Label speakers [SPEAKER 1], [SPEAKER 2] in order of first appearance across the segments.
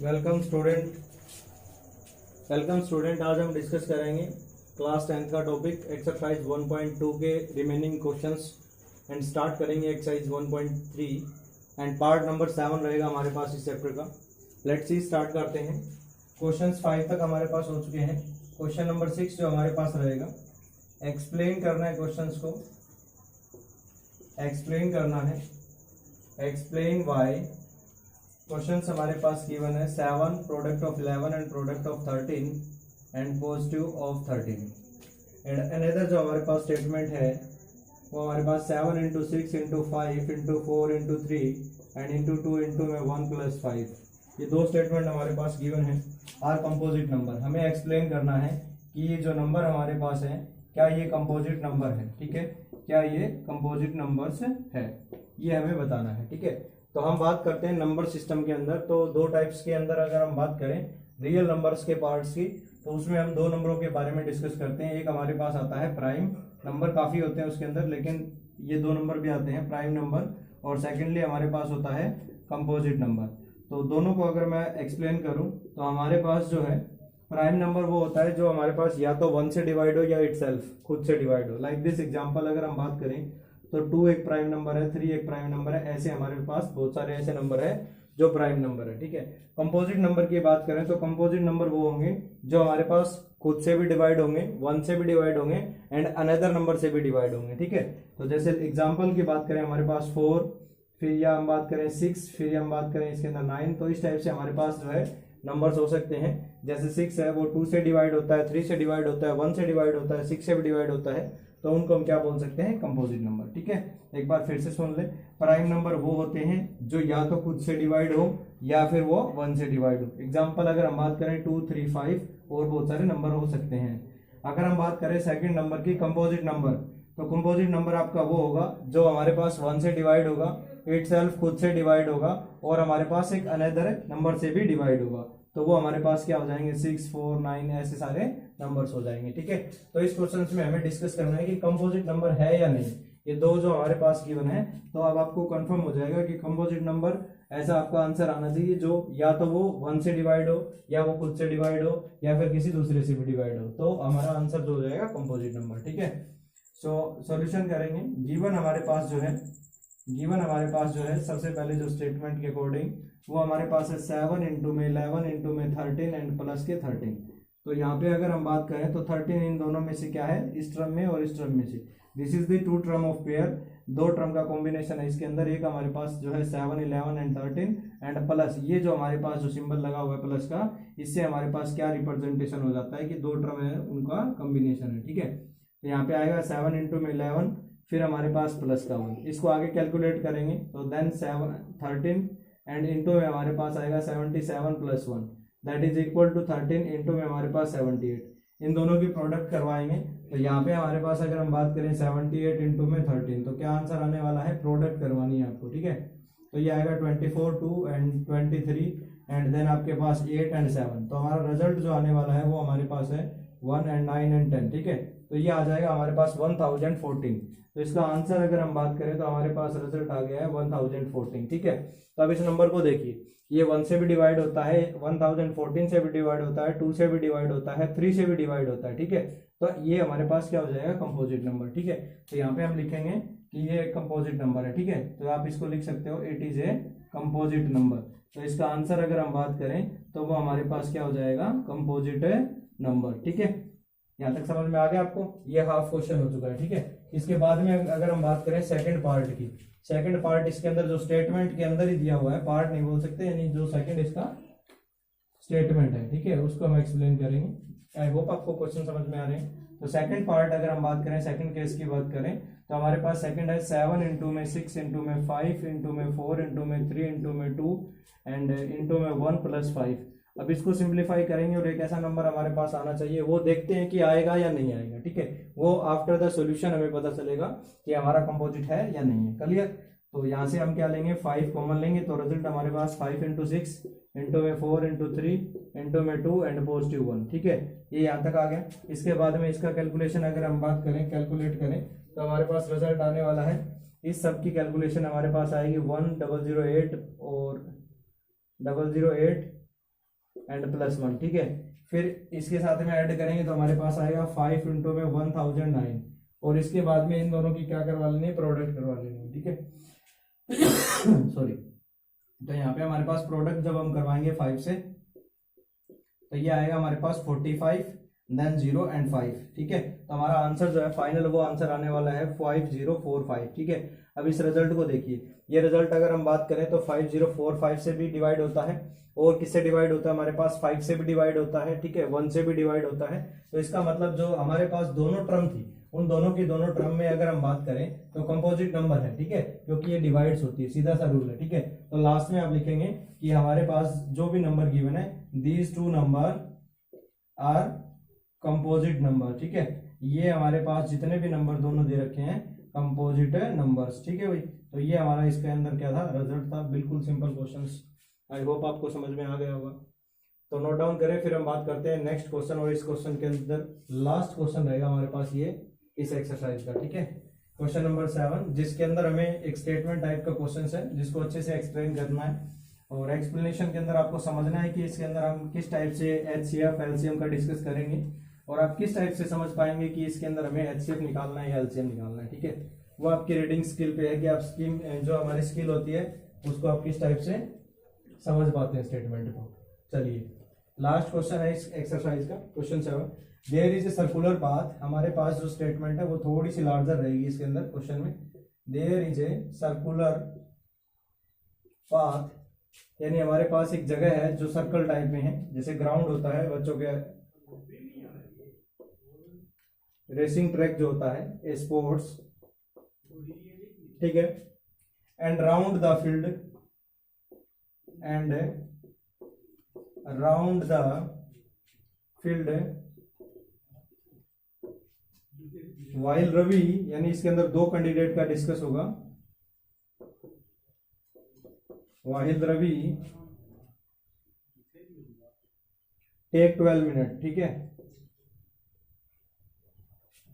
[SPEAKER 1] Welcome student. आज हम discuss करेंगे क्लास 10th का टॉपिक एक्सरसाइज 1.2 के रिमेनिंग क्वेश्चंस एंड स्टार्ट करेंगे एक्सरसाइज 1.3 एंड पार्ट नंबर 7 रहेगा हमारे पास इस चैप्टर का। लेट्स सी स्टार्ट करते हैं। क्वेश्चंस 5 तक हमारे पास हो चुके हैं। क्वेश्चन नंबर 6 जो हमारे पास रहेगा, एक्सप्लेन करना है क्वेश्चंस को, एक्सप्लेन करना है, एक्सप्लेन वाई। क्वेश्चंस हमारे पास गिवन है 7 product of 11 and product of 13 and positive of 13 and another जो हमारे पास स्टेटमेंट है वो हमारे पास 7 into 6 into 5 into 4 into 3 and into 2 into में 1 प्लस 5। ये दो स्टेटमेंट हमारे पास गिवन है। आर कंपोजिट नंबर, हमें एक्सप्लेन करना है कि ये जो नंबर हमारे पास है क्या ये कंपोजिट नंबर है। ठीक है, क्या ये कंपोजिट नंबर्स है, ये हमें बताना है। ठीक है, तो हम बात करते हैं नंबर सिस्टम के अंदर। तो दो टाइप्स के अंदर अगर हम बात करें रियल नंबर्स के पार्ट्स की, तो उसमें हम दो नंबरों के बारे में डिस्कस करते हैं। एक हमारे पास आता है प्राइम नंबर, काफी होते हैं उसके अंदर, लेकिन ये दो नंबर भी आते हैं, प्राइम नंबर, और सेकेंडली हमारे पास होता है कंपोजिट नंबर। तो दोनों को अगर मैं एक्सप्लेन करूं तो हमारे पास जो है प्राइम नंबर वो होता है जो हमारे पास या तो 1 से डिवाइड हो या इटसेल्फ खुद से डिवाइड हो। लाइक दिस एग्जांपल अगर हम बात करें तो 2 एक प्राइम नंबर है, 3 एक प्राइम नंबर है, ऐसे हमारे पास बहुत सारे ऐसे नंबर है जो प्राइम नंबर है। ठीक है, कंपोजिट नंबर की बात करें तो कंपोजिट नंबर वो होंगे जो हमारे पास खुद से भी डिवाइड होंगे, 1 से भी डिवाइड होंगे एंड अनदर नंबर से भी डिवाइड होंगे। ठीक है, तो जैसे एग्जांपल की बात करें हमारे पास 4, फिर या हम बात करें 6, फिर हम बात करें इसके अंदर 9, तो इस टाइप से हमारे पास जो है नंबर्स हो सकते हैं। जैसे 6 है वो 2 से डिवाइड होता है, 3 से डिवाइड होता है, 1 से डिवाइड होता है, 6 से भी डिवाइड होता है, तो उनको हम क्या बोल सकते हैं, कंपोजिट नंबर। ठीक है, एक बार फिर से सुन ले, प्राइम नंबर वो होते हैं जो या तो खुद से डिवाइड हो या फिर वो 1 से डिवाइड हो। एग्जांपल अगर हम बात करें 2, 3, 5 और बहुत सारे नंबर हो सकते हैं। अगर हम बात करें सेकंड नंबर की, कंपोजिट नंबर, तो कंपोजिट नंबर आपका वो होगा जो हमारे पास 1 से डिवाइड होगा, इटसेल्फ खुद से डिवाइड होगा और हमारे पास एक अनदर नंबर से भी डिवाइड होगा, तो वो हमारे पास क्या हो जाएंगे, 6, 4, 9 ऐसे सारे नंबर्स हो जाएंगे। ठीक है, तो इस क्वेश्चन में हमें डिस्कस करना है कि कंपोजिट नंबर है या नहीं। ये दो जो हमारे पास गिवन है, तो अब आपको कंफर्म हो जाएगा कि कंपोजिट नंबर ऐसा आपका आंसर आना चाहिए जो या तो वो 1 से डिवाइड हो या वो खुद से डिवाइड हो या फिर किसी दूसरे से भी डिवाइड हो, तो हमारा आंसर जो हो जाएगा कंपोजिट नंबर। ठीक है, सो सॉल्यूशन करेंगे। गिवन हमारे पास जो है सबसे पहले जो स्टेटमेंट के अकॉर्डिंग वो हमारे पास है 7 इंटू में 11 इंटू में 13 एंड प्लस के 13। तो यहाँ पे अगर हम बात करें तो 13 इन दोनों में से क्या है, इस टर्म में और इस टर्म में से। This is the 2 term of pair, दो टर्म का कॉम्बिनेशन है इसके अंदर। एक हमारे पास जो है 7, 11 एंड 13 एंड प्लस ये जो हमारे पास जो सिंबल लगा हुआ है प्लस का, इससे हमारे पास क्या रिप्रेजेंटेशन हो जाता है कि दो टर्म है उनका कॉम्बिनेशन है। ठीक है, तो यहाँ पे आएगा 7 इंटू में 11, फिर हमारे पास प्लस का 1, इसको आगे कैलकुलेट करेंगे तो देन 13 एंड इंटू में हमारे पास आएगा 77 plus 1 that is equal to 13 into में हमारे पास 78। इन दोनों की प्रोडक्ट करवाएंगे तो यहाँ पे हमारे पास अगर हम बात करें 78 इंटू में 13, तो क्या आंसर आने वाला है, प्रोडक्ट करवानी है आपको। ठीक है, तो ये आएगा 24, 2 एंड 23 एंड देन आपके पास 8 एंड 7, तो हमारा रिजल्ट जो आने वाला है वो हमारे पास है 1 एंड 9 एंड 10। ठीक है, तो ये आ जाएगा हमारे पास 1014। तो इसका आंसर अगर हम बात करें तो हमारे पास रिजल्ट आ गया है 1014। ठीक है, तो अब इस नंबर को देखिए, ये 1 से भी डिवाइड होता है, 1014 से भी डिवाइड होता है, 2 से भी डिवाइड होता है, 3 से भी डिवाइड होता है। ठीक है, तो ये हमारे पास क्या हो जाएगा, कंपोजिट नंबर। ठीक है, तो यहाँ पे हम लिखेंगे कि ये कंपोजिट नंबर है। ठीक है, तो आप इसको लिख सकते हो, it is a composite number. तो इसका आंसर अगर हम बात करें तो वो हमारे पास क्या हो जाएगा, कंपोजिट नंबर। ठीक है, यहाँ तक समझ में आ गया आपको, ये हाफ क्वेश्चन हो चुका है। ठीक है, इसके बाद में अगर हम बात करें सेकंड पार्ट की, सेकंड पार्ट इसके अंदर जो स्टेटमेंट के अंदर ही दिया हुआ है, पार्ट नहीं बोल सकते, यानी जो सेकंड इसका स्टेटमेंट है, ठीक है, उसको हम एक्सप्लेन करेंगे। आई होप आपको क्वेश्चन समझ में आ रहे हैं। तो सेकंड पार्ट अगर हम बात करें, सेकंड केस की बात करें तो हमारे पास सेकंड है 7 इंटू में 6 इंटू में 5 इंटू में 4 इंटू में 3 इंटू में 2 एंड इंटू में 1 प्लस 5। अब इसको सिंप्लीफाई करेंगे और एक ऐसा नंबर हमारे पास आना चाहिए, वो देखते हैं कि आएगा या नहीं आएगा। ठीक है, वो आफ्टर द सॉल्यूशन हमें पता चलेगा कि हमारा कंपोजिट है या नहीं है। क्लियर, तो यहाँ से हम क्या लेंगे, 5 कॉमन लेंगे, तो रिजल्ट हमारे पास 5 इंटू 6 इंटू में 4 इंटू 3 इंटू में 2 एंड पॉजिटिव 1। ठीक है, ये यहाँ तक आ गया। इसके बाद में इसका कैलकुलेशन अगर हम बात करें, कैलकुलेट करें, तो हमारे पास रिजल्ट आने वाला है, इस सब की कैलकुलेशन हमारे पास आएगी 1008 और 008 एंड +1, ठीक है। फिर इसके साथ में ऐड करेंगे तो हमारे पास आएगा 5 इंटू में 1009, और इसके बाद में इन दोनों की क्या करवा लेनी है, प्रोडक्ट करवा लेनी है, ठीक है। सॉरी, तो यहाँ पे हमारे पास प्रोडक्ट जब हम करवाएंगे 5 से, तो ये आएगा हमारे पास 45, देन 0 एंड 5, ठीक है। तो हमारा आंसर जो है फाइनल, वो आंसर आने वाला है 5045, ठीक है। अब इस रिजल्ट को देखिए, ये रिजल्ट अगर हम बात करें तो 5045 से भी डिवाइड होता है, और किससे डिवाइड होता है, हमारे पास 5 से भी डिवाइड होता है, ठीक है, 1 से भी डिवाइड होता है। तो इसका मतलब जो हमारे पास दोनों टर्म थी, उन दोनों की दोनों टर्म में अगर हम बात करें तो कंपोजिट नंबर है, ठीक है, क्योंकि ये डिवाइड्स होती है, सीधा सा रूल है, ठीक है। तो लास्ट में आप लिखेंगे कि हमारे पास जो भी नंबर गिवन है, these two number are composite number, ठीक है। ये हमारे पास जितने भी नंबर दोनों दे रखे हैं कंपोजिट नंबर्स, ठीक है भाई। तो ये हमारा इसके अंदर क्या था, रिजल्ट था। बिल्कुल सिंपल क्वेश्चंस, आई होप आपको समझ में आ गया होगा। तो नोट डाउन करें, फिर हम बात करते हैं नेक्स्ट क्वेश्चन, और इस क्वेश्चन के अंदर लास्ट क्वेश्चन रहेगा हमारे पास ये इस एक्सरसाइज का, ठीक है। क्वेश्चन नंबर 7, जिसके अंदर हमें एक स्टेटमेंट टाइप का क्वेश्चन है, जिसको अच्छे से एक्सप्लेन करना है, और एक्सप्लेनेशन के अंदर आपको समझना है कि इसके अंदर हम किस टाइप से एचसीएफ एलसीएम का डिस्कस करेंगे, और आप किस टाइप से समझ पाएंगे कि इसके अंदर हमें एचसीएफ निकालना है या एलसीएम निकालना है, ठीक है। वो आपकी रीडिंग स्किल पे है कि आप स्कीम जो हमारी स्किल होती है उसको आप किस टाइप से समझ पाते हैं स्टेटमेंट को। चलिए, लास्ट क्वेश्चन है इस एक्सरसाइज का, question 7। There is a circular path, हमारे पास जो स्टेटमेंट है वो थोड़ी सी लार्जर रहेगी इसके अंदर क्वेश्चन में। There is a circular path, यानी हमारे पास एक जगह है जो सर्कल टाइप में है, जैसे ग्राउंड होता है बच्चों के, रेसिंग ट्रैक जो होता है, स्पोर्ट्स, ठीक है। And round the field, and round the field while Ravi, यानी इसके अंदर दो कैंडिडेट का डिस्कस होगा, वाहिद रवि टेक 12 मिनट, ठीक है,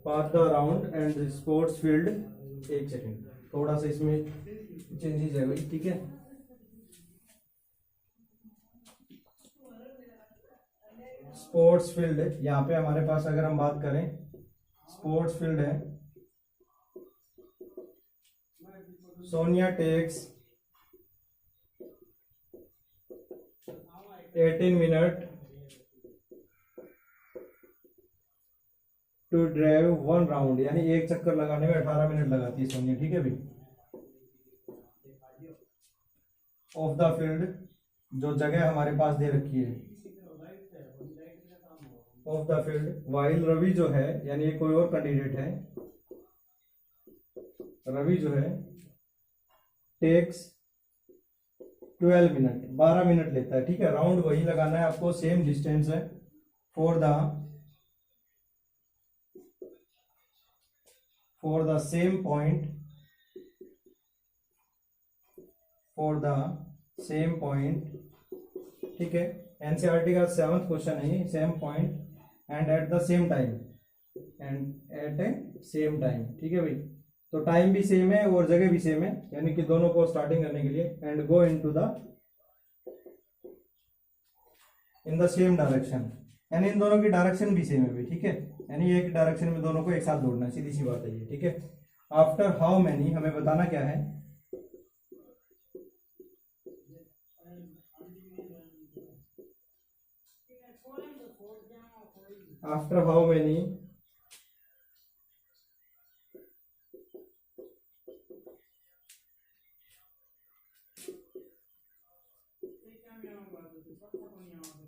[SPEAKER 1] path the round and sports field. एक सेकेंड, थोड़ा सा इसमें चेंजेस है भाई, ठीक है। स्पोर्ट्स फील्ड, यहाँ पे हमारे पास अगर हम बात करें, स्पोर्ट्स फील्ड है, Sonia takes 18 minute to drive 1 round, यानी एक चक्कर लगाने में 18 मिनट लगाती है सोनिया, ठीक है भाई। ऑफ द फील्ड, जो जगह हमारे पास दे रखी है, of the field, while Ravi जो है, यानी ये कोई और कैंडिडेट है, रवि जो है टेक्स 12 मिनट, 12 मिनट लेता है, ठीक है। राउंड वही लगाना है आपको, सेम डिस्टेंस है, फॉर द सेम पॉइंट, ठीक है। एनसीईआरटी का 7th क्वेश्चन है ये, same point and at the same time, ठीक है भाई। तो टाइम भी सेम है और जगह भी सेम है, यानी कि दोनों को स्टार्टिंग करने के लिए, and go into in the same direction, यानी इन दोनों की डायरेक्शन भी सेम है भाई, ठीक है। यानी एक डायरेक्शन में दोनों को एक साथ दौड़ना है, सीधी सी बात है ये, ठीक है। आफ्टर हाउ मैनी, हमें बताना क्या है, after how many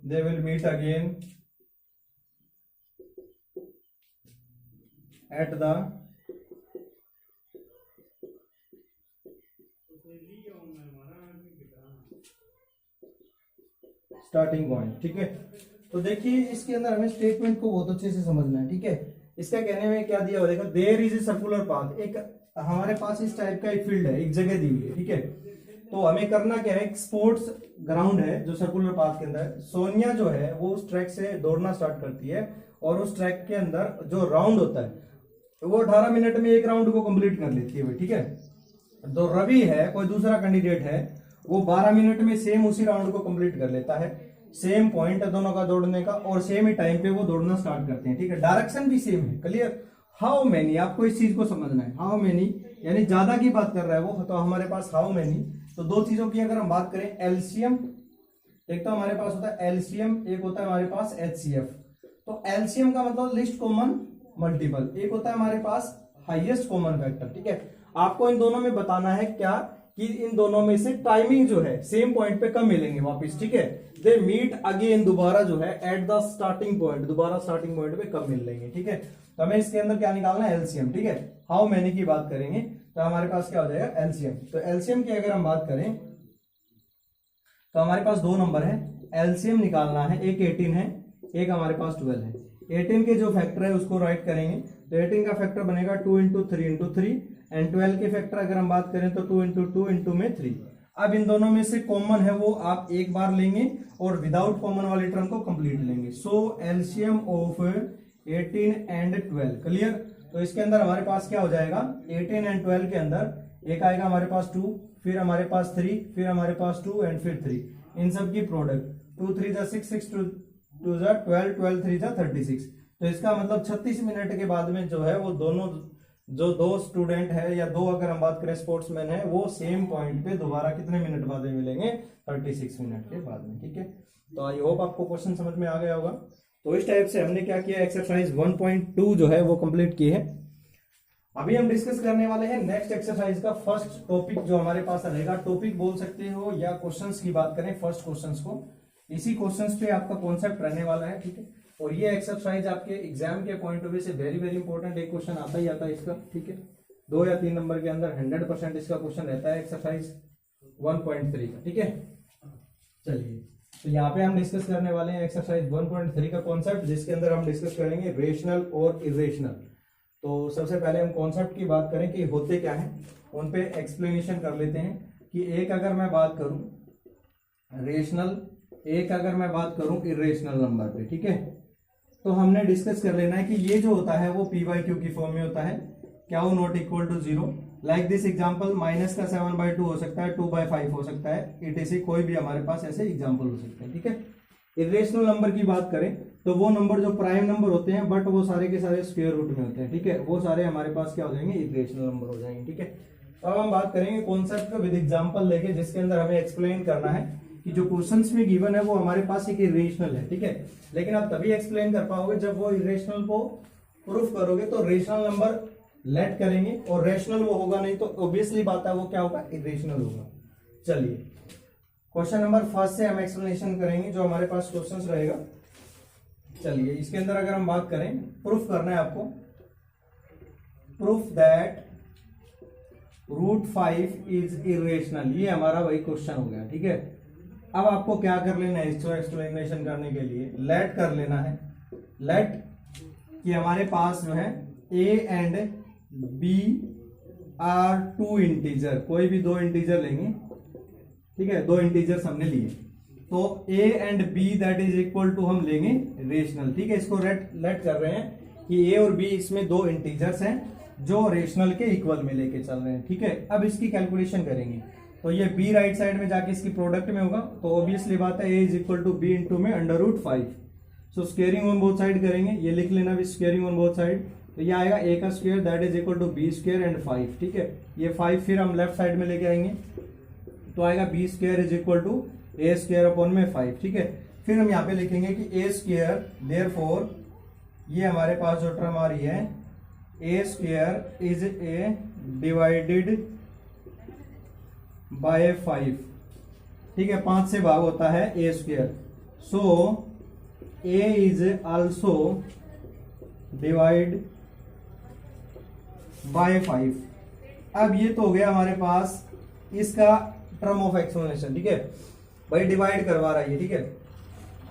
[SPEAKER 1] they will meet again at the starting point, ठीक है। तो देखिए इसके अंदर हमें स्टेटमेंट को बहुत अच्छे से समझना है, ठीक है। इसका कहने में क्या दिया हुआ, देखो, there is a circular path, एक हमारे पास इस टाइप का एक फील्ड है, एक जगह दी हुई है, ठीक है। तो हमें करना क्या है, एक स्पोर्ट्स ग्राउंड है जो सर्कुलर पाथ के अंदर, सोनिया जो है वो उस ट्रैक से दौड़ना स्टार्ट करती है, और उस ट्रैक के अंदर जो राउंड होता है वो 18 मिनट में एक राउंड को कंप्लीट कर लेती है, ठीक है। तो रवि है, कोई दूसरा कैंडिडेट है, वो 12 मिनट में सेम उसी राउंड को कंप्लीट कर लेता है। सेम पॉइंट है दोनों का दौड़ने का और सेम ही टाइम पे वो दौड़ना स्टार्ट करते हैं, ठीक है, डायरेक्शन भी सेम है, क्लियर। हाउ मेनी, आपको इस चीज को समझना है, हाउ मेनी यानी ज्यादा की बात कर रहा है वो, तो हमारे पास हाउ मेनी, तो दो चीजों की अगर हम बात करें, एलसीएम, एक तो हमारे पास होता है एलसीएम, एक होता है हमारे पास एचसीएफ। तो एलसीएम का मतलब लिस्ट कॉमन मल्टीपल, एक होता है हमारे पास हाईएस्ट कॉमन फैक्टर, ठीक है। आपको इन दोनों में बताना है क्या कि इन दोनों में से टाइमिंग जो है सेम पॉइंट पे कब मिलेंगे वापस, ठीक है, दे मीट अगेन, दोबारा जो है एट द स्टार्टिंग पॉइंट, दोबारा स्टार्टिंग पॉइंट पे कब मिल लेंगे, ठीक है। तो हमें इसके अंदर क्या निकालना है, एलसीएम, ठीक है। हाउ मेनी की बात करेंगे तो हमारे पास क्या हो जाएगा, एलसीएम। तो एलसीएम की अगर हम बात करें तो हमारे पास दो नंबर है, एलसीएम निकालना है, एक 18 है, एक हमारे पास 12 है। 18 के जो फैक्टर है उसको राइट करेंगे, तो 18 का फैक्टर बनेगा 2 इंटू 3 इंटू 3, एंड 12 के फैक्टर अगर हम बात करें तो 2 इंटू 2 इंटू में 3। अब इन दोनों में से कॉमन है वो आप एक बार लेंगे और विदाउट कॉमन वाली टर्म को कंप्लीट लेंगे। सो एलसीएम ऑफ 18 एंड 12, क्लियर। तो इसके अंदर हमारे पास क्या हो जाएगा, 18 एंड 12 के अंदर एक आएगा हमारे पास 2, फिर हमारे पास 3, फिर हमारे पास 2 एंड फिर 3, इन सब की प्रोडक्ट 2 3 जा 6, 6 2 जा 12, 12 3 जा 36। तो इसका मतलब 36 मिनट के बाद में जो है वो दोनों जो दो स्टूडेंट है या दो अगर हम बात करें स्पोर्ट्समैन है, वो सेम पॉइंट पे दोबारा कितने मिनट बाद में मिलेंगे, 36 मिनट के बाद में, ठीक है। तो आई होप आपको क्वेश्चन समझ में आ गया होगा। तो इस टाइप से हमने क्या किया, एक्सरसाइज 1.2 जो है वो कंप्लीट की है। अभी हम डिस्कस करने वाले हैं नेक्स्ट एक्सरसाइज का फर्स्ट टॉपिक जो हमारे पास रहेगा, टॉपिक बोल सकते हो या क्वेश्चंस की बात करें, फर्स्ट क्वेश्चंस को, इसी क्वेश्चंस पे आपका कॉन्सेप्ट रहने वाला है, ठीक है। और ये एक्सरसाइज आपके एग्जाम के पॉइंट ऑफ व्यू से वेरी वेरी इंपॉर्टेंट, एक क्वेश्चन आता ही आता है इसका, ठीक है। 2 या 3 नंबर के अंदर 100% इसका क्वेश्चन रहता है एक्सरसाइज 1.3 का, ठीक है। चलिए, तो यहाँ पे हम डिस्कस करने वाले हैं एक्सरसाइज 1.3 का कॉन्सेप्ट, जिसके अंदर हम डिस्कस करेंगे रेशनल और इरेशनल। तो सबसे पहले हम कॉन्सेप्ट की बात करें कि होते क्या है, उन पे एक्सप्लेनेशन कर लेते हैं। कि एक अगर मैं बात करूं रेशनल, एक अगर मैं बात करूं इरेशनल नंबर पे, ठीक है, तो हमने डिस्कस कर लेना है कि ये जो होता है वो पी बाई क्यू की फॉर्म में होता है, क्या वो not equal to 0, like this example, minus का 7/2 हो सकता है, 2/5 हो सकता है, etc, कोई भी हमारे पास ऐसे एग्जांपल हो सकते हैं, ठीक है। इरेशनल नंबर की बात करें तो वो नंबर जो प्राइम नंबर होते हैं बट वो सारे के सारे स्क्वायर रूट में होते हैं, ठीक है, वो सारे हमारे पास क्या हो जाएंगे, इरेशनल नंबर हो जाएंगे, ठीक है। तो अब हम बात करेंगे कॉन्सेप्ट विद एग्जांपल लेके, जिसके अंदर हमें एक्सप्लेन करना है कि जो क्वेश्चंस में गिवन है वो हमारे पास एक इरेशनल है, ठीक है, लेकिन आप तभी एक्सप्लेन कर पाओगे जब वो इरेशनल को प्रूफ करोगे। तो रेशनल नंबर लेट करेंगे और रेशनल वो होगा नहीं तो ऑब्वियसली बात है वो क्या होगा, इरेशनल होगा। चलिए, क्वेश्चन नंबर फर्स्ट से हम एक्सप्लेनेशन करेंगे जो हमारे पास क्वेश्चंस रहेगा। चलिए, इसके अंदर अगर हम बात करें, प्रूफ करना है आपको, प्रूफ दैट √5 इज इरेशनल, ये हमारा वही क्वेश्चन हो गया, ठीक है। अब आपको क्या कर लेना है, इसको एक्सप्लेनेशन करने के लिए लेट कर लेना है, लेट कि हमारे पास जो है a and b are 2 integer, कोई भी 2 इंटीजर लेंगे, ठीक है, 2 इंटीजर्स हमने लिए, तो a and b that is equal to हम लेंगे रेशनल, ठीक है। इसको लेट कर रहे हैं कि a और b इसमें 2 इंटीजर्स हैं जो रेशनल के इक्वल में लेके चल रहे हैं, ठीक है। अब इसकी कैलकुलेशन करेंगे तो ये b राइट साइड में जाके इसकी प्रोडक्ट में होगा, तो ऑब्वियसली बात है a is equal to b into में √5। So squaring on both side करेंगे, ये लिख लेना भी स्क्वेयरिंग ऑन बोथ साइड, तो ये आएगा a का square that is equal to b square and 5, ठीक है। ये 5 फिर हम लेफ्ट साइड में लेके आएंगे तो आएगा b square is equal to a square upon में 5, ठीक है। फिर हम यहाँ पे लिखेंगे कि a स्क्वायर, देयरफॉर ये हमारे पास जो टर्म आ रही है a square is a divided by 5, ठीक है, 5 से भाग होता है a square, so a is also divide by 5। अब ये तो हो गया हमारे पास इसका टर्म ऑफ एक्सप्लेनेशन, ठीक है, भाई डिवाइड करवा रहा है, ठीक है।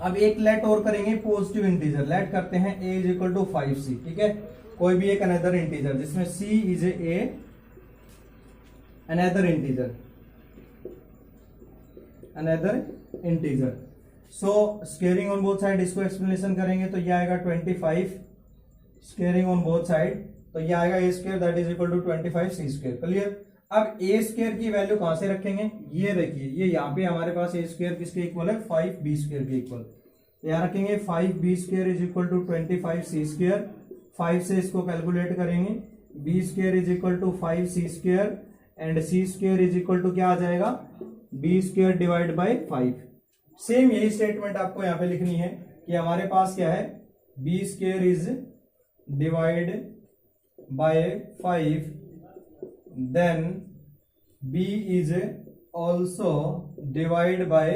[SPEAKER 1] अब एक लेट और करेंगे पॉजिटिव इंटीजर, लेट करते हैं a is equal to 5c, ठीक है, कोई भी एक अनदर इंटीजर जिसमें c is a another integer. So squaring on both side, इसको एक्सप्लेनेशन करेंगे तो ये आएगा 25 स्क्वेयरिंग ऑन बोथ साइड, तो ये आएगा a square that is equal to 25 c square, clear. अब ए स्क्वायर की वैल्यू कहां से रखेंगे, ये देखिए ये यहाँ पे हमारे पास ए स्क्वायर किसके इक्वल है, 5b स्क्वायर के इक्वल। यहाँ रखेंगे 5b square is equal to 25c square, 5 से इसको कैलकुलेट करेंगे, b square is equal to 5c square and c square is equal to क्या आ जाएगा, b square divide by 5। Same यही स्टेटमेंट आपको यहाँ पे लिखनी है कि हमारे पास क्या है, b square is divide by 5, then b is also divide by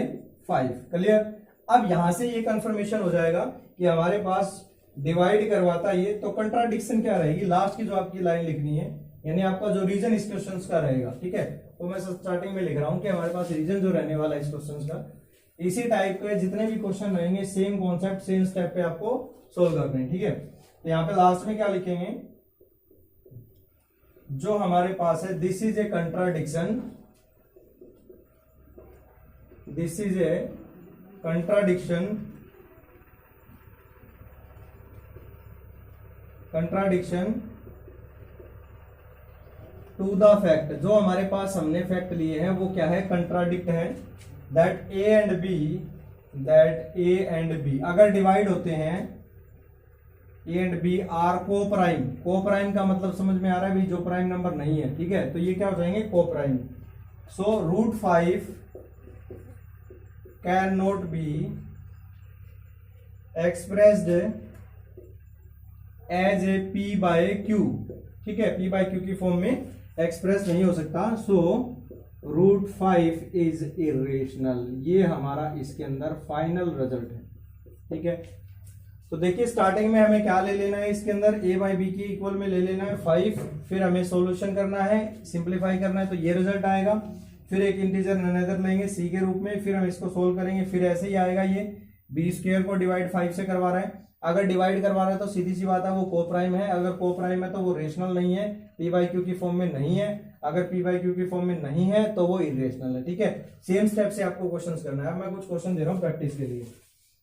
[SPEAKER 1] 5। Clear. अब यहां से ये कंफर्मेशन हो जाएगा कि हमारे पास डिवाइड करवाता ये, तो कंट्राडिक्शन क्या रहेगी, लास्ट की जो आपकी लाइन लिखनी है, यानी आपका जो रीजन इस क्वेश्चन का रहेगा, ठीक है। तो मैं स्टार्टिंग में लिख रहा हूं कि हमारे पास रीजन जो रहने वाला है इस क्वेश्चन का, इसी टाइप के जितने भी क्वेश्चन रहेंगे सेम कॉन्सेप्ट सेम स्टेप पे आपको सोल्व करने हैं, ठीक है। तो यहाँ पे लास्ट में क्या लिखेंगे, जो हमारे पास है this is a contradiction, this is a contradiction, contradiction to the fact, जो हमारे पास हमने फैक्ट लिए हैं वो क्या है, कंट्राडिक्ट है, दैट ए एंड बी अगर डिवाइड होते हैं, ए एंड बी आर को प्राइम, को प्राइम का मतलब समझ में आ रहा है भाई, जो प्राइम नंबर नहीं है, ठीक है, तो ये क्या हो जाएंगे, को prime. So √5 can not be expressed as a P by Q, ठीक है, पी बाय क्यू की फॉर्म में एक्सप्रेस नहीं हो सकता। सो √5 इज इरेशनल, ये हमारा इसके अंदर फाइनल रिजल्ट है, ठीक है। तो देखिए स्टार्टिंग में हमें क्या ले लेना है, इसके अंदर a बाई बी की इक्वल में ले लेना है 5, फिर हमें सॉल्यूशन करना है, सिंप्लीफाई करना है, तो ये रिजल्ट आएगा। फिर एक इंटीजर अनदर लेंगे c के रूप में, फिर हम इसको सोल्व करेंगे, फिर ऐसे ही आएगा, ये b स्क्वायर को डिवाइड 5 से करवा रहा है, अगर डिवाइड करवा रहा है तो सीधी सी बात है वो को प्राइम है, अगर को प्राइम है तो वो रेशनल नहीं है, p बाई क्यू की फॉर्म में नहीं है, अगर p बाई क्यू की फॉर्म में नहीं है तो वो इरेशनल है, ठीक है। सेम स्टेप से आपको क्वेश्चंस करना है, मैं कुछ क्वेश्चन दे रहा हूँ प्रैक्टिस के लिए,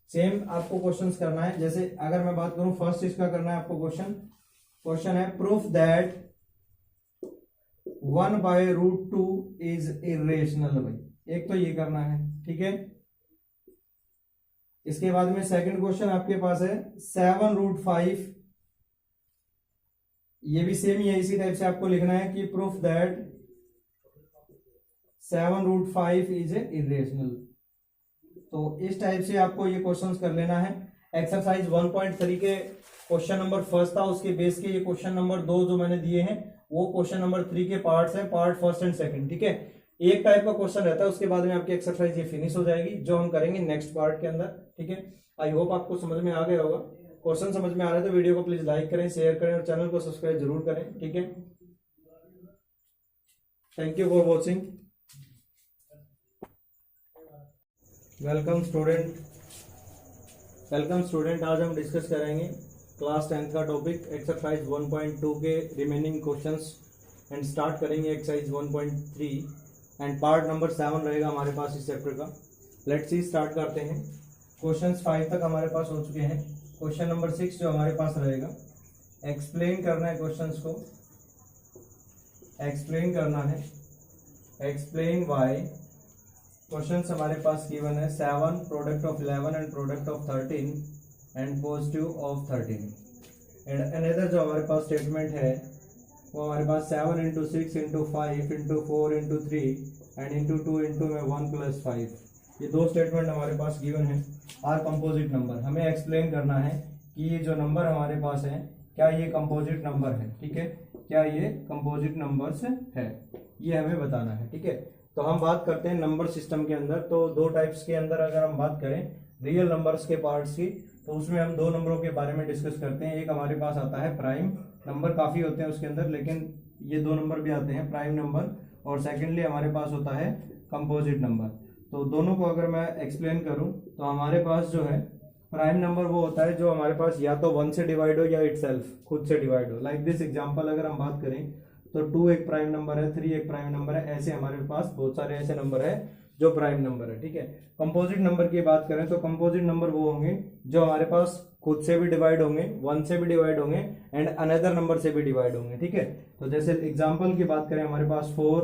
[SPEAKER 1] सेम आपको क्वेश्चंस करना है। जैसे अगर मैं बात करूं फर्स्ट इसका करना है आपको क्वेश्चन है प्रूफ दैट 1/√2 इज इरेशनल, भाई एक तो ये करना है, ठीक है। इसके बाद में सेकंड क्वेश्चन आपके पास है 7√5, ये भी सेम ही है, इसी टाइप से आपको लिखना है कि प्रूफ दैट 7√5 इज इरेशनल। तो इस टाइप से आपको ये क्वेश्चंस कर लेना है। एक्सरसाइज 1.3 के क्वेश्चन नंबर फर्स्ट था, उसके बेस के ये क्वेश्चन नंबर 2 जो मैंने दिए हैं वो क्वेश्चन नंबर 3 के पार्ट्स हैं, पार्ट फर्स्ट एंड सेकंड, ठीक है। एक टाइप का क्वेश्चन रहता है, उसके बाद में आपकी एक्सरसाइज ये फिनिश हो जाएगी, जो हम करेंगे नेक्स्ट पार्ट के अंदर, ठीक है। आई होप आपको समझ में आ गया होगा। क्वेश्चन समझ में आ रहा है तो वीडियो को प्लीज लाइक करें, शेयर करें और चैनल को सब्सक्राइब जरूर करें, ठीक है। Thank you for watching. Welcome student, आज हम डिस्कस करेंगे क्लास 10 का टॉपिक एक्सरसाइज 1.2 के रिमेनिंग क्वेश्चंस एंड स्टार्ट करेंगे एक्सरसाइज 1.3 एंड पार्ट नंबर 7 रहेगा हमारे पास इस चैप्टर का। लेट्स सी स्टार्ट करते हैं। क्वेश्चंस 5 तक हमारे पास हो चुके हैं, क्वेश्चन नंबर 6 जो हमारे पास रहेगा, एक्सप्लेन करना है क्वेश्चंस को, एक्सप्लेन करना है, एक्सप्लेन वाई। क्वेश्चंस हमारे पास गिवन है 7 product of 11 and product of 13 and positive of 13 and another जो हमारे पास स्टेटमेंट है वो हमारे पास 7 × 6 × 5 × 4 × 3 एंड × 2 × 1 + 5, ये दो स्टेटमेंट हमारे पास गिवन है। आर कंपोजिट नंबर, हमें एक्सप्लेन करना है कि ये जो नंबर हमारे पास है क्या ये कंपोजिट नंबर है, ठीक है, क्या ये कंपोजिट नंबर्स है, ये हमें बताना है, ठीक है। तो हम बात करते हैं नंबर सिस्टम के अंदर, तो दो टाइप्स के अंदर अगर हम बात करें रियल नंबर्स के पार्ट्स की, तो उसमें हम दो नंबरों के बारे में डिस्कस करते हैं। एक हमारे पास आता है प्राइम नंबर, काफी होते हैं उसके अंदर, लेकिन ये दो नंबर भी आते हैं प्राइम नंबर, और सेकेंडली हमारे पास होता है कंपोजिट नंबर। तो दोनों को अगर मैं एक्सप्लेन करूं तो हमारे पास जो है प्राइम नंबर वो होता है जो हमारे पास या तो 1 से डिवाइड हो या इटसेल्फ खुद से डिवाइड हो। लाइक दिस एग्जांपल अगर हम बात करें तो 2 एक प्राइम नंबर है, 3 एक प्राइम नंबर है, ऐसे हमारे पास बहुत सारे ऐसे नंबर है जो प्राइम नंबर है, ठीक है। कंपोजिट नंबर की बात करें तो कंपोजिट नंबर वो होंगे जो हमारे पास खुद से भी डिवाइड होंगे, 1 से भी डिवाइड होंगे एंड अनदर नंबर से भी डिवाइड होंगे, ठीक है। तो जैसे एग्जांपल की बात करें हमारे पास 4,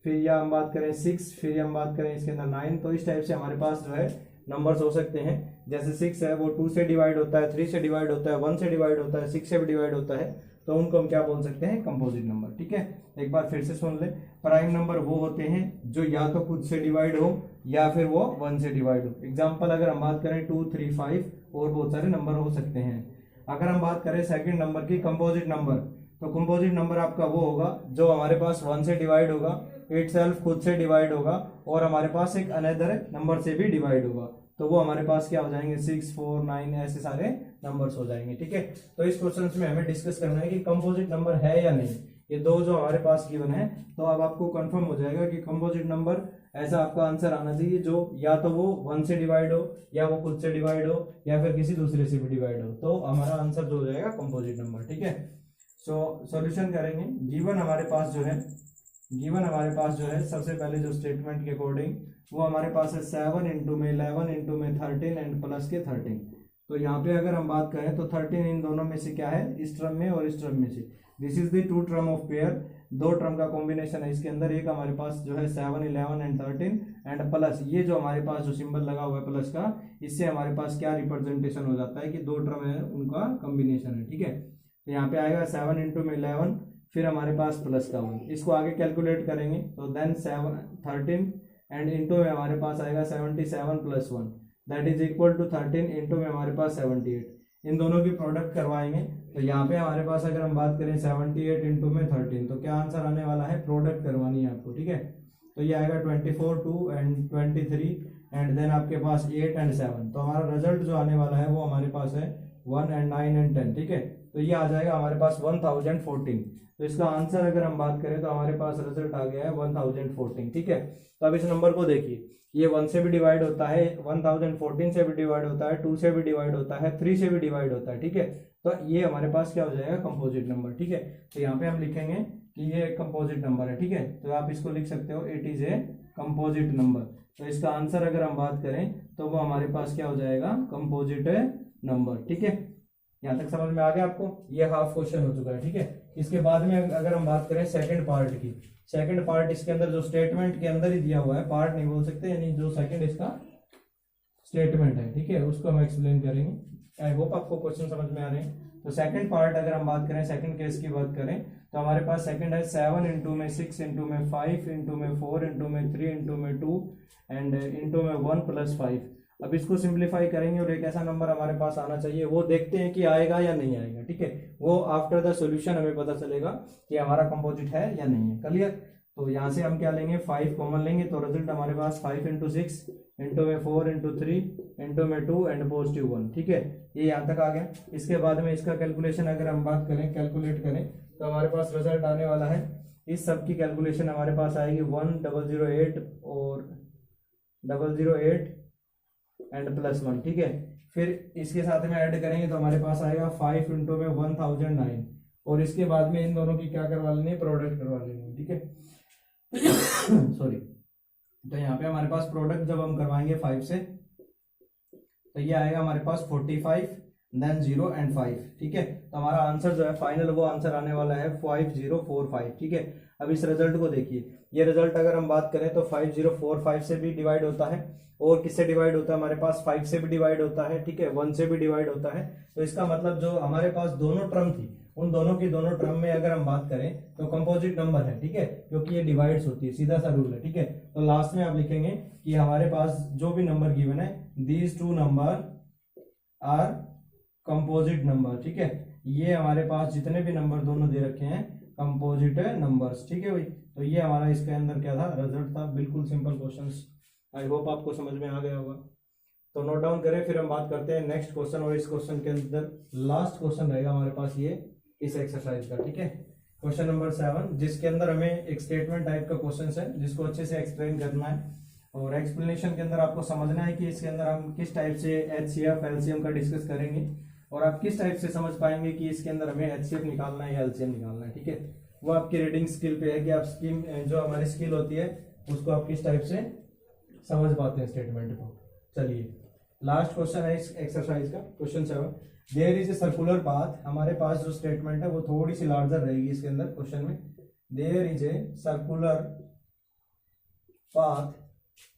[SPEAKER 1] फिर या हम बात करें 6, फिर हम बात करें इसके अंदर 9, तो इस टाइप से हमारे पास जो है नंबर्स हो सकते हैं। जैसे 6 है वो 2 से डिवाइड होता है, 3 से डिवाइड होता है, 1 से डिवाइड होता है, 6 से भी डिवाइड होता है, तो उनको हम क्या बोल सकते हैं, कंपोजिट नंबर, ठीक है। एक बार फिर से सुन ले, प्राइम नंबर वो होते हैं जो या तो खुद से डिवाइड हो या फिर वो 1 से डिवाइड हो। एग्जाम्पल अगर हम बात करें 2, 3, 5 और बहुत सारे नंबर हो सकते हैं। अगर हम बात करें सेकंड नंबर की, कंपोजिट नंबर, तो कंपोजिट नंबर आपका वो होगा जो हमारे पास 1 से डिवाइड होगा, इटसेल्फ खुद से डिवाइड होगा और हमारे पास एक अनदर नंबर से भी डिवाइड होगा, तो वो हमारे पास क्या हो जाएंगे, 6, 4, 9 ऐसे सारे नंबर्स हो जाएंगे, ठीक है। तो इस क्वेश्चन में हमें डिस्कस करना है कि कंपोजिट नंबर है या नहीं। ये दो जो हमारे पास गिवन है, तो अब आपको कंफर्म हो जाएगा कि कंपोजिट नंबर ऐसा आपका आंसर आना चाहिए जो या तो वो 1 से डिवाइड हो, या वो खुद से डिवाइड हो, या फिर किसी दूसरे से भी डिवाइड हो, तो हमारा आंसर जो हो जाएगा कंपोजिट नंबर, ठीक है। सॉल्यूशन करेंगे। गिवन हमारे पास जो है सबसे पहले जो स्टेटमेंट के अकॉर्डिंग वो हमारे पास है 7 इंटू में 11 इंटू में 13 एंड प्लस के 13। तो यहाँ पे अगर हम बात करें तो 13 इन दोनों में से क्या है, इस टर्म में और इस टर्म में से। This is the 2 term of pair, 2 term का कॉम्बिनेशन है इसके अंदर। एक हमारे पास जो है 7, 11 एंड 13 एंड प्लस ये जो हमारे पास जो सिंबल लगा हुआ है प्लस का, इससे हमारे पास क्या रिप्रेजेंटेशन हो जाता है कि 2 टर्म है उनका कॉम्बिनेशन है, ठीक है। तो यहाँ पे आएगा 7 इंटू में 11, फिर हमारे पास प्लस का 1, इसको आगे कैलकुलेट करेंगे तो देन 7, 13 एंड इंटू में हमारे पास आएगा 77 plus 1 that is equal to 13 into में हमारे पास 78। इन दोनों की प्रोडक्ट करवाएंगे तो यहाँ पे हमारे पास अगर हम बात करें 78 इंटू में 13, तो क्या आंसर आने वाला है, प्रोडक्ट करवानी है आपको, ठीक है। तो ये आएगा 24, 2 एंड 23 एंड देन आपके पास 8 एंड 7। तो हमारा रिजल्ट जो आने वाला है वो हमारे पास है 1 एंड 9 एंड 10, ठीक है। तो ये आ जाएगा हमारे पास 1014। तो इसका आंसर अगर हम बात करें तो हमारे पास रिजल्ट आ गया है 1014, ठीक है। तो अब इस नंबर को देखिए, ये 1 से भी डिवाइड होता है, 1014 से भी डिवाइड होता है, 2 से भी डिवाइड होता है, 3 से भी डिवाइड होता है, ठीक है। तो ये हमारे पास क्या हो जाएगा, कंपोजिट नंबर, ठीक है। तो यहाँ पे हम लिखेंगे कि ये कंपोजिट नंबर है, ठीक है। तो आप इसको लिख सकते हो, it is a composite number. तो इसका आंसर अगर हम बात करें तो वो हमारे पास क्या हो जाएगा, कंपोजिट नंबर, ठीक है। यहाँ तक समझ में आ गया आपको, ये हाफ क्वेश्चन हो चुका है, ठीक है। इसके बाद में अगर हम बात करें सेकंड पार्ट की, सेकंड पार्ट इसके अंदर जो स्टेटमेंट के अंदर ही दिया हुआ है, पार्ट नहीं बोल सकते, यानी जो सेकंड इसका स्टेटमेंट है, ठीक है, उसको हम एक्सप्लेन करेंगे। आई होप आपको क्वेश्चन समझ में आ रहे हैं। तो सेकंड पार्ट अगर हम बात करें, सेकंड केस की बात करें तो हमारे पास सेकंड है 7 इंटू में 6 इंटू में 5 इंटू में 4 इंटू में 3 इंटू में 2 एंड इंटू में 1 प्लस 5। अब इसको सिंप्लीफाई करेंगे और एक ऐसा नंबर हमारे पास आना चाहिए, वो देखते हैं कि आएगा या नहीं आएगा, ठीक है। वो आफ्टर द सॉल्यूशन हमें पता चलेगा कि हमारा कंपोजिट है या नहीं है, क्लियर। तो यहाँ से हम क्या लेंगे, 5 कॉमन लेंगे, तो रिजल्ट हमारे पास 5 इंटू 6 इंटू में 4 इंटू 3 इंटू में 2 एंड पॉजिटिव 1, ठीक है। ये यहाँ तक आ गया। इसके बाद में इसका कैलकुलेशन अगर हम बात करें, कैलकुलेट करें, तो हमारे पास रिजल्ट आने वाला है, इस सब की कैलकुलेशन हमारे पास आएगी 1008 और 008 एंड प्लस 1, ठीक है। फिर इसके साथ में ऐड करेंगे तो हमारे पास आएगा 5 इंटू में 1009 और इसके बाद में इन दोनों की क्या करवा लेनी है, प्रोडक्ट करवा लेनी है, ठीक है। सॉरी, तो यहाँ पे हमारे पास प्रोडक्ट जब हम करवाएंगे 5 से, तो ये आएगा हमारे पास 45 देन 0 एंड 5, ठीक है। तो हमारा आंसर जो है फाइनल वो आंसर आने वाला है 5045, ठीक है। अब इस रिजल्ट को देखिए, ये रिजल्ट अगर हम बात करें तो 5045 से भी डिवाइड होता है और किससे डिवाइड होता है, हमारे पास 5 से भी डिवाइड होता है, ठीक है, 1 से भी डिवाइड होता है। तो इसका मतलब जो हमारे पास दोनों टर्म थी, उन दोनों की दोनों टर्म में अगर हम बात करें तो कंपोजिट नंबर है, ठीक है, क्योंकि ये डिवाइड्स होती है, सीधा सा रूल है, ठीक है। तो लास्ट में आप लिखेंगे कि हमारे पास जो भी नंबर गिवन है, these 2 number are composite number, ठीक है। ये हमारे पास जितने भी नंबर दोनों दे रखे हैं कंपोजिट नंबर्स, ठीक है भाई। तो ये हमारा इसके अंदर क्या था, रिजल्ट था। बिल्कुल सिंपल क्वेश्चंस, आई होप आपको समझ में आ गया होगा। तो नोट डाउन करें, फिर हम बात करते हैं नेक्स्ट क्वेश्चन, और इस क्वेश्चन के अंदर लास्ट क्वेश्चन रहेगा हमारे पास ये इस एक्सरसाइज का, ठीक है। क्वेश्चन नंबर 7, जिसके अंदर हमें एक स्टेटमेंट टाइप का क्वेश्चन है जिसको अच्छे से एक्सप्लेन करना है, और एक्सप्लेनेशन के अंदर आपको समझना है कि इसके अंदर हम किस टाइप से HCF LCM का डिस्कस करेंगे, और आप किस टाइप से समझ पाएंगे कि इसके अंदर हमें HCF निकालना है या LCM निकालना है, ठीक है। वो आपकी रीडिंग स्किल पे है कि आप जो हमारी स्किल होती है उसको आप किस टाइप से समझ पाते हैं स्टेटमेंट को। चलिए, लास्ट क्वेश्चन है इस एक्सरसाइज का, question 7। There is a circular path, हमारे पास जो स्टेटमेंट है वो थोड़ी सी लार्जर रहेगी इसके अंदर क्वेश्चन में। There is a circular path,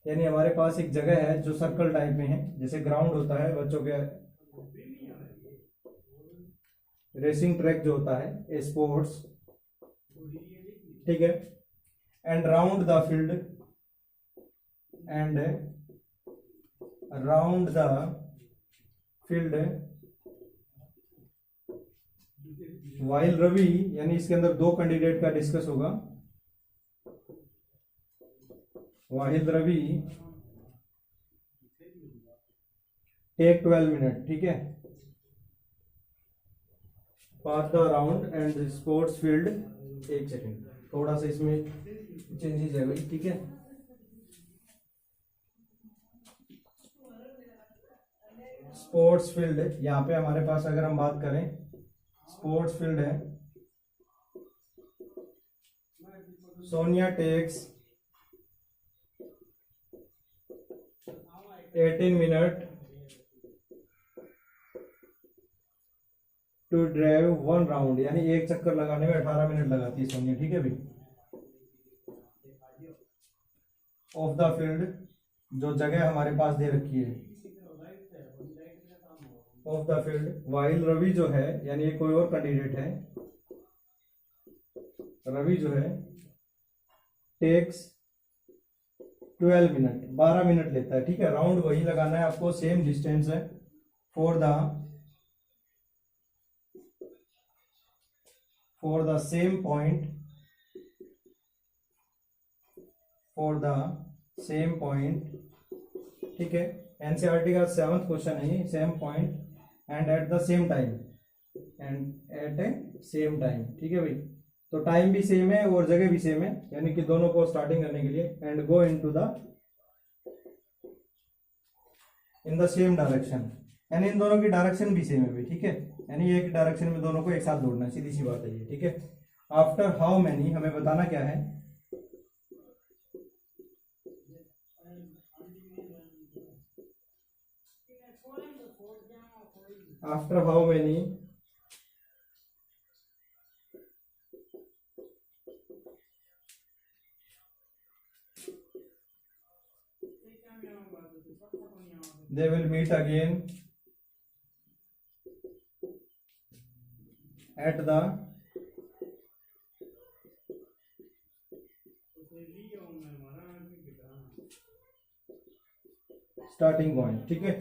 [SPEAKER 1] यानी हमारे पास एक जगह है जो सर्कल टाइप में है, जैसे ग्राउंड होता है बच्चों के, रेसिंग ट्रैक जो होता है स्पोर्ट्स, ठीक है। And round the field, and round the field while Ravi, यानी इसके अंदर दो कैंडिडेट का डिस्कस होगा। वाहिद रवि टेक 12 मिनट, ठीक है। Pass the round and sports field, एक सेकेंड थोड़ा सा इसमें चेंजेस है भाई, ठीक है। स्पोर्ट्स फील्ड, यहाँ पे हमारे पास अगर हम बात करें स्पोर्ट्स फील्ड है, Sonia takes 18 minute to drive 1 round, यानी एक चक्कर लगाने में 18 मिनट लगाती है सोनिया, ठीक है भाई। ऑफ द फील्ड, जो जगह हमारे पास दे रखी है of the field, while Ravi जो है, यानी ये कोई और कैंडिडेट है, रवि जो है टेक्स 12 मिनट, 12 मिनट लेता है, ठीक है। राउंड वही लगाना है आपको, सेम डिस्टेंस है। फॉर द सेम पॉइंट, ठीक है। एनसीईआरटी का 7th क्वेश्चन है ये, same point and at the same time, ठीक है भाई। तो टाइम भी सेम है और जगह भी सेम है, यानी कि दोनों को स्टार्टिंग करने के लिए, and go in the same direction, यानी इन दोनों की डायरेक्शन भी सेम है भाई, ठीक है। यानी एक डायरेक्शन में दोनों को एक साथ दौड़ना है, सीधी सी बात है ये, ठीक है। आफ्टर हाउ मैनी, हमें बताना क्या है, after how many they will meet again at the starting point, ठीक है।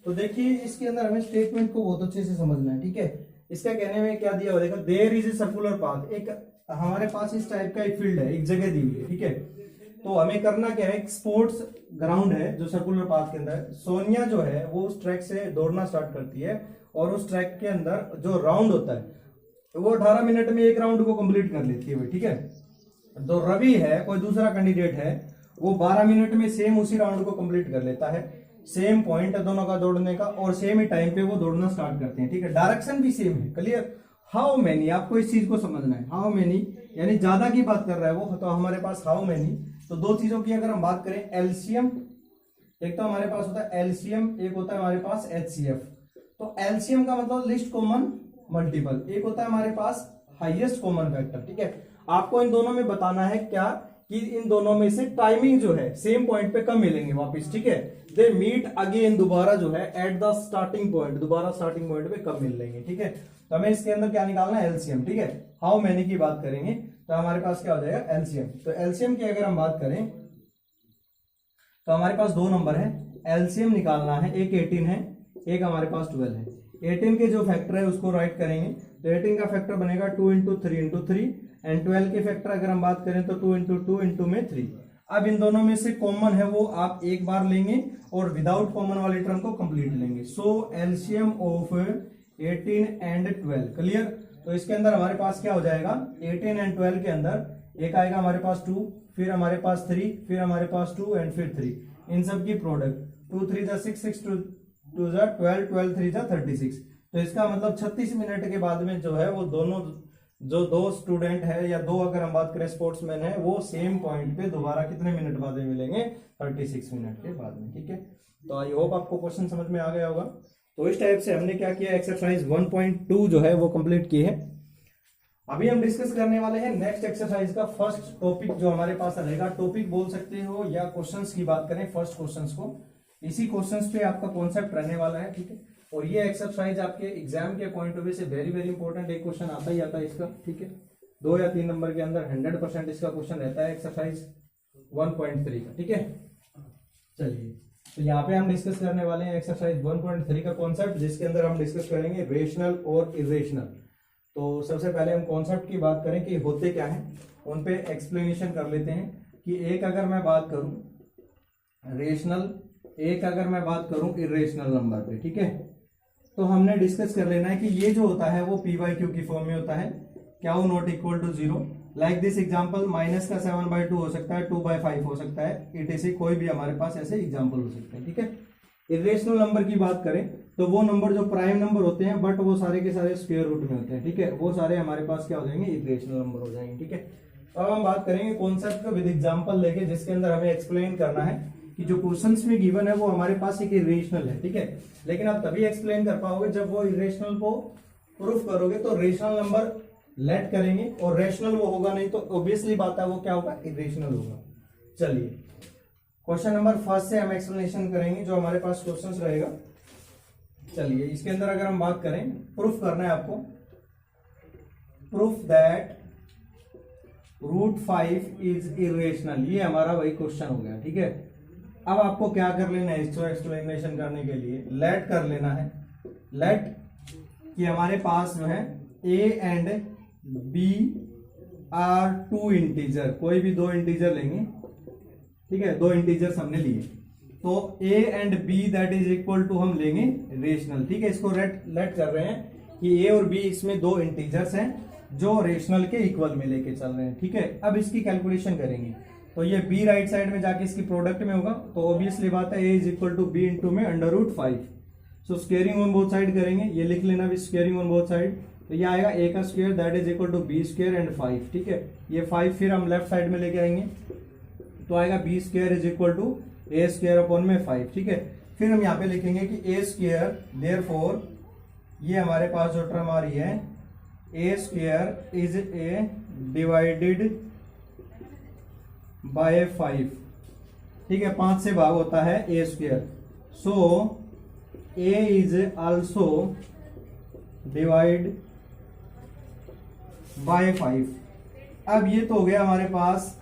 [SPEAKER 1] तो देखिए इसके अंदर हमें स्टेटमेंट को बहुत अच्छे से समझना है, ठीक है। इसका कहने में क्या दिया हुआ, देखो there is a circular path, एक हमारे पास इस टाइप का एक फील्ड है, एक जगह दी हुई है, ठीक है। तो हमें करना क्या है, एक स्पोर्ट्स ग्राउंड है जो सर्कुलर पाथ के अंदर, सोनिया जो है वो उस ट्रैक से दौड़ना स्टार्ट करती है, और उस ट्रैक के अंदर जो राउंड होता है वो 18 मिनट में एक राउंड को कंप्लीट कर लेती है, ठीक है। तो रवि है, कोई दूसरा कैंडिडेट है, वो 12 मिनट में सेम उसी राउंड को कंप्लीट कर लेता है। सेम पॉइंट है दोनों का दौड़ने का, और सेम ही टाइम पे वो दौड़ना स्टार्ट करते हैं, ठीक है। डायरेक्शन भी सेम है, क्लियर। हाउ मेनी, आपको इस चीज को समझना है, हाउ मेनी यानी ज्यादा की बात कर रहा है वो, तो हमारे पास हाउ मेनी, तो दो चीजों की अगर हम बात करें, एलसीएम, एक तो हमारे पास होता है एलसीएम, एक होता है हमारे पास एचसीएफ। तो एलसीएम का मतलब लिस्ट कॉमन मल्टीपल, एक होता है हमारे पास हाईएस्ट कॉमन फैक्टर, ठीक है। आपको इन दोनों में बताना है क्या, कि इन दोनों में से टाइमिंग जो है सेम पॉइंट पे कब मिलेंगे वापस, ठीक है। दे मीट अगेन, दोबारा जो है एट द स्टार्टिंग पॉइंट, दोबारा स्टार्टिंग पॉइंट पे कब मिल लेंगे, ठीक है। तो हमें इसके अंदर क्या निकालना है, एलसीएम, ठीक है। हाउ मेनी की बात करेंगे तो हमारे पास क्या हो जाएगा, एलसीएम। तो एलसीएम की अगर हम बात करें तो हमारे पास 2 नंबर है, एलसीएम निकालना है, एक 18 है, एक हमारे पास 12 है। 18 के जो फैक्टर है उसको राइट करेंगे, तो 18 का फैक्टर बनेगा 2 इंटू 3 इंटू 3, एंड 12 के फैक्टर अगर हम बात करें तो 2 इंटू 2 इंटू में 3। अब इन दोनों में से कॉमन है वो आप एक बार लेंगे, और विदाउट कॉमन वाली टर्म को कंप्लीट लेंगे। सो एलसीएम ऑफ 18 एंड 12, क्लियर। तो इसके अंदर हमारे पास क्या हो जाएगा, 18 एंड 12 के अंदर एक आएगा हमारे पास 2, फिर हमारे पास 3, फिर हमारे पास 2 एंड फिर 3, इन सब की प्रोडक्ट 2 3 जा 6, 6 2 जा 12, 12 3 जा 36। तो इसका मतलब 36 मिनट के बाद में जो है वो दोनों, जो दो स्टूडेंट है या दो अगर हम बात करें स्पोर्ट्समैन है, वो सेम पॉइंट पे दोबारा कितने मिनट बाद में मिलेंगे, 36 मिनट के बाद में, ठीक है। तो आई होप आपको क्वेश्चन समझ में आ गया होगा। तो इस टाइप से हमने क्या किया, एक्सरसाइज 1.2 जो है वो कंप्लीट की है। अभी हम डिस्कस करने वाले हैं नेक्स्ट एक्सरसाइज का फर्स्ट टॉपिक जो हमारे पास रहेगा। टॉपिक बोल सकते हो या क्वेश्चंस की बात करें, फर्स्ट क्वेश्चंस को, इसी क्वेश्चंस पे आपका कॉन्सेप्ट रहने वाला है, ठीक है। और ये एक्सरसाइज आपके एग्जाम के पॉइंट ऑफ व्यू से वेरी वेरी इंपॉर्टेंट, एक क्वेश्चन आता ही आता है इसका, ठीक है। 2 या 3 नंबर के अंदर 100% इसका क्वेश्चन रहता है एक्सरसाइज 1.3 का, ठीक है। चलिए, तो यहाँ पे हम डिस्कस करने वाले हैं एक्सरसाइज 1.3 का कॉन्सेप्ट, जिसके अंदर हम डिस्कस करेंगे रेशनल और इरेशनल। तो सबसे पहले हम कॉन्सेप्ट की बात करें कि होते क्या है, उन पे एक्सप्लेनेशन कर लेते हैं। कि एक अगर मैं बात करूं रेशनल, एक अगर मैं बात करूं इरेशनल नंबर पे, ठीक है, तो हमने डिस्कस कर लेना है कि ये जो होता है वो पी बाई क्यू की फॉर्म में होता है, क्या वो not equal to 0। Like this example, minus का 7/2 हो सकता है, 2/5 हो सकता है, etc कोई भी हमारे पास ऐसे एग्जाम्पल हो सकते हैं, ठीक है। इरेशनल नंबर की बात करें तो वो नंबर जो प्राइम नंबर होते हैं बट वो सारे के सारे स्क्वायर रूट में होते हैं, ठीक है, वो सारे हमारे पास क्या हो जाएंगे, इरेशनल नंबर हो जाएंगे, ठीक है। तो अब हम बात करेंगे कॉन्सेप्ट को विद एग्जांपल लेके, जिसके अंदर हमें एक्सप्लेन करना है कि जो क्वेश्चंस में गिवन है वो हमारे पास एक इरेशनल है, ठीक है। लेकिन आप तभी एक्सप्लेन कर पाओगे जब वो इरेशनल को प्रूफ करोगे, तो रेशनल नंबर लेट करेंगे और रेशनल वो होगा नहीं, तो ऑब्वियसली बात है वो क्या होगा, इरेशनल होगा। चलिए, क्वेश्चन नंबर फर्स्ट से हम एक्सप्लेनेशन करेंगे जो हमारे पास क्वेश्चंस रहेगा। चलिए, इसके अंदर अगर हम बात करें, प्रूफ करना है आपको, प्रूफ दैट √5 इज इरेशनल, ये हमारा वही क्वेश्चन हो गया, ठीक है। अब आपको क्या कर लेना है, इसको एक्सप्लेनेशन करने के लिए लेट कर लेना है। लेट कि हमारे पास जो है a and b are 2 integer, कोई भी 2 इंटीजर लेंगे, ठीक है, 2 इंटीजर्स हमने लिए, तो a and b that is equal to हम लेंगे रेशनल, ठीक है। इसको लेट कर रहे हैं कि a और b इसमें 2 इंटीजर्स हैं जो रेशनल के इक्वल में लेके चल रहे हैं, ठीक है। अब इसकी कैलकुलेशन करेंगे, तो ये b राइट साइड में जाके इसकी प्रोडक्ट में होगा, तो ऑब्वियसली बात है a is equal to b into में √5। So squaring on both side करेंगे, ये लिख लेना भी स्क्वेयरिंग ऑन बोथ साइड, तो ये आएगा a का square that is equal to b square and 5, ठीक है। ये 5 फिर हम लेफ्ट साइड में लेके आएंगे, तो आएगा b square is equal to a square upon में 5, ठीक है। फिर हम यहाँ पे लिखेंगे कि a स्क्वायर, देयरफॉर ये हमारे पास जो टर्म आ रही है a square is a divided by 5, ठीक है, 5 से भाग होता है a square, so a is also divide by 5। अब ये तो हो गया हमारे पास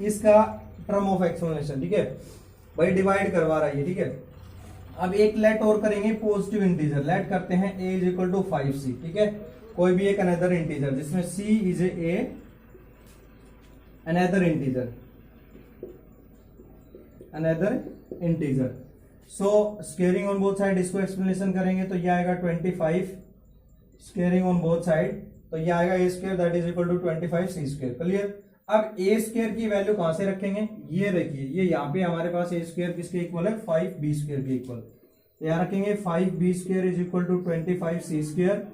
[SPEAKER 1] इसका टर्म ऑफ एक्सप्लेनेशन, ठीक है, भाई डिवाइड करवा रहा है, ठीक है। अब एक लेट और करेंगे पॉजिटिव इंटीजर, लेट करते हैं a is equal to 5c, ठीक है, कोई भी एक अनदर इंटीजर जिसमें c is a another integer. So squaring on both side, इसको एक्सप्लेनेशन करेंगे तो ये आएगा 25 स्क्वेयरिंग ऑन बोथ साइड, तो ये आएगा a square that is equal to 25c square, clear. अब a स्क्वायर की वैल्यू कहां से रखेंगे, ये रखिए, ये यहाँ पे हमारे पास a स्क्वायर किसके इक्वल है, 5b स्क्वायर के इक्वल, यहाँ रखेंगे 5b square is equal to 25c square,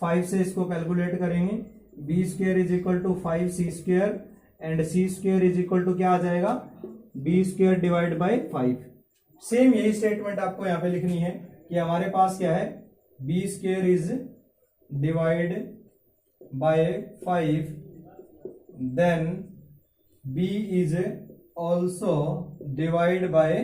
[SPEAKER 1] 5 से इसको कैलकुलेट करेंगे, b square is equal to 5c square and c square is equal to क्या आ जाएगा, b square divide by 5। Same यही स्टेटमेंट आपको यहाँ पे लिखनी है कि हमारे पास क्या है, b square is divide by 5, then b is also divide by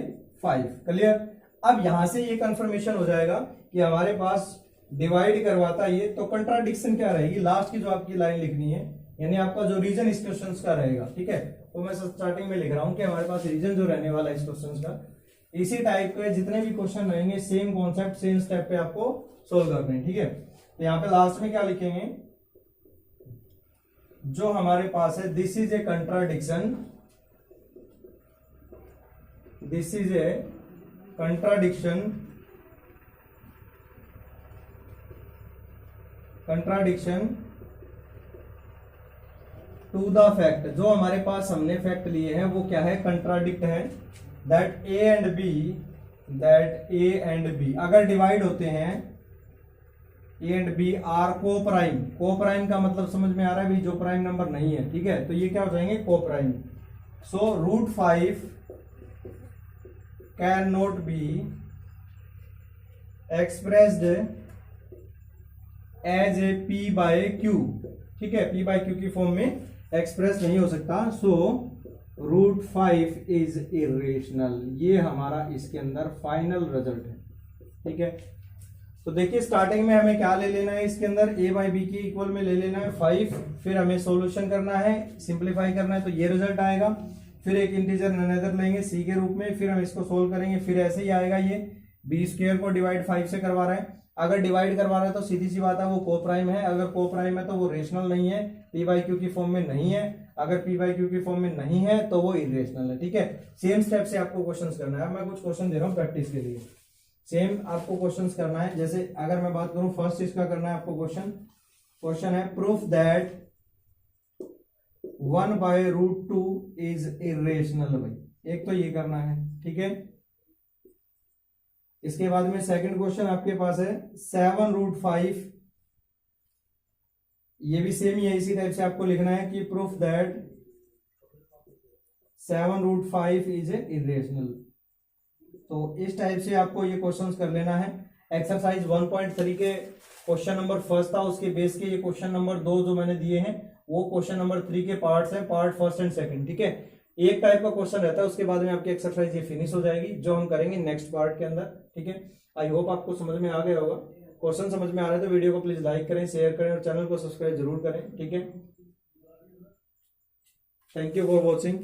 [SPEAKER 1] 5, clear. अब यहां से ये कंफर्मेशन हो जाएगा कि हमारे पास डिवाइड करवाता है ये, तो कंट्राडिक्शन क्या रहेगी, लास्ट की जो आपकी लाइन लिखनी है, यानी आपका जो रीजन इस क्वेश्चन का रहेगा, ठीक है। तो मैं स्टार्टिंग में लिख रहा हूं कि हमारे पास रीजन जो रहने वाला है इस क्वेश्चन का, इसी टाइप के जितने भी क्वेश्चन रहेंगे सेम कॉन्सेप्ट सेम स्टेप पे आपको सोल्व करने हैं, ठीक है। तो यहाँ पे लास्ट में क्या लिखेंगे, जो हमारे पास है this is a contradiction, this is a contradiction to the fact, जो हमारे पास हमने फैक्ट लिए हैं वो क्या है, कंट्राडिक्ट है, दैट ए एंड बी अगर डिवाइड होते हैं, ए एंड बी आर को प्राइम का मतलब समझ में आ रहा है भी, जो प्राइम नंबर नहीं है, ठीक है, तो ये क्या हो जाएंगे, को prime. So √5 can not be expressed as a P by Q, ठीक है, पी बाय क्यू की फॉर्म में एक्सप्रेस नहीं हो सकता। सो √5 इज इरेशनल, ये हमारा इसके अंदर फाइनल रिजल्ट है, ठीक है। तो देखिए स्टार्टिंग में हमें क्या ले लेना है, इसके अंदर a बाई बी की इक्वल में ले लेना है 5, फिर हमें सॉल्यूशन करना है, सिंपलीफाई करना है, तो ये रिजल्ट आएगा। फिर एक इंटीजर ननेदर लेंगे c के रूप में, फिर हम इसको सोल्व करेंगे, फिर ऐसे ही आएगा। ये b² को डिवाइड 5 से करवा रहा है, अगर डिवाइड करवा रहा है तो सीधी सी बात है वो को प्राइम है, अगर को प्राइम है तो वो रेशनल नहीं है, p बाई क्यू की फॉर्म में नहीं है, अगर p बाई क्यू की फॉर्म में नहीं है तो वो इरेशनल है, ठीक है। सेम स्टेप से आपको क्वेश्चन करना है। मैं कुछ क्वेश्चन दे रहा हूँ प्रैक्टिस के लिए, सेम आपको क्वेश्चंस करना है। जैसे अगर मैं बात करूं फर्स्ट इसका करना है आपको क्वेश्चन है प्रूफ दैट 1/√2 इज इरेशनल। भाई एक तो ये करना है, ठीक है। इसके बाद में सेकंड क्वेश्चन आपके पास है 7√5, ये भी सेम ही है, इसी टाइप से आपको लिखना है कि प्रूफ दैट 7√5 इज इरेशनल। तो इस टाइप से आपको ये क्वेश्चंस कर लेना है। एक्सरसाइज 1.3 के क्वेश्चन नंबर फर्स्ट था, उसके बेस के ये क्वेश्चन नंबर 2 जो मैंने दिए हैं वो क्वेश्चन नंबर 3 के पार्ट्स हैं, पार्ट फर्स्ट एंड सेकंड, ठीक है। एक टाइप का क्वेश्चन रहता है, उसके बाद में आपकी एक्सरसाइज ये फिनिश हो जाएगी, जो हम करेंगे नेक्स्ट पार्ट के अंदर, ठीक है। आई होप आपको समझ में आ गया होगा। क्वेश्चन समझ में आ रहा है तो वीडियो को प्लीज लाइक करें, शेयर करें और चैनल को सब्सक्राइब जरूर करें, ठीक है। Thank you for watching.